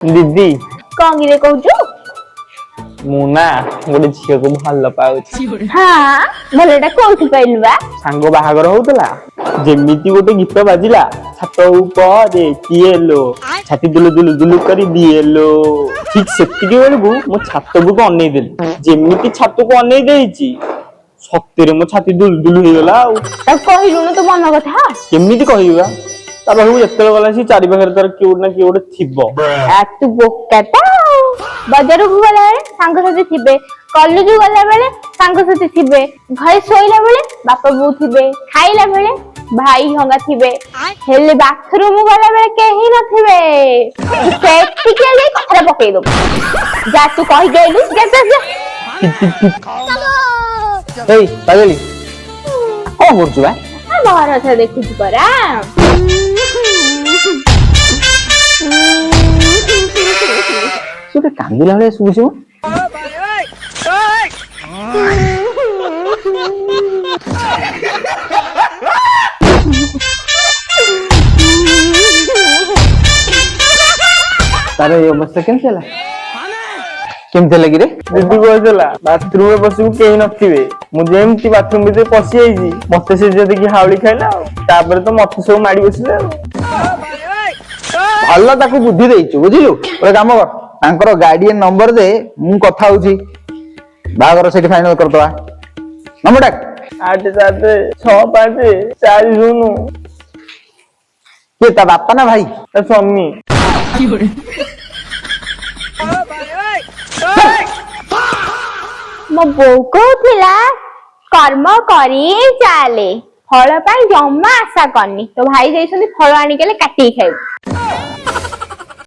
दीदी कौन गिरे कहूचु मुना गोटे झील को भल पाउछि। हाँ भलटा कोठी पाइलु बा सांग बाहागर होउतला जेमिति गोटे गीत बाजिला छात ऊपर किएलो छाती दुलु दुलु दुलु करी दिएलो ठीक सेतिके बेलकु मो छात को अनै देली जेमिति छात को अनै देइछि शक्ति मो छाती दुलु दुलु हे गला त कहिलुनु तो मन कथा केमिति कहिबा ता बाहु जेतले गला सी चारि पाखरे तार किउ ना किउ गोटे थिबो आ तू बोकाटा बाजार को गला बेले सांग साथी थिबे कॉलेज को गला बेले सांग साथी थिबे घरे सोइला बेले बापा बो थिबे खाइला बेले भाई हंगा थिबे हेले बाथरूम गला बेले केही न थिबे सेति के ले कथरा पकई दो जा तू कहि गइलु जा एई पागली को करछु बा बाहर था देखु परा सुटे कांदिला भले सुबुछु तारे ये अवस्था केमते लगी रे दीदी कहला बाथरूम में बसु केही नथिबे मु जेमती बाथरूम में पसी आइजी मते से जे देखि हावली खाइला तापर तो मते सब माडी बसिले भल्ला ताकू बुद्धि देइछु बुझिलु ओरे काम कर तांकर गार्डियन नंबर दे मु कथा होउची बागर सेठी फाइनल करतवा नंबर डाक 876540 ये ता बापा ना भाई ता स्वामी मो बोउ कहथिला कर्म करी चाले फल पाई जम्मा आशा करनी तो भाई जैसनी फल आनी केले काटी खाइबो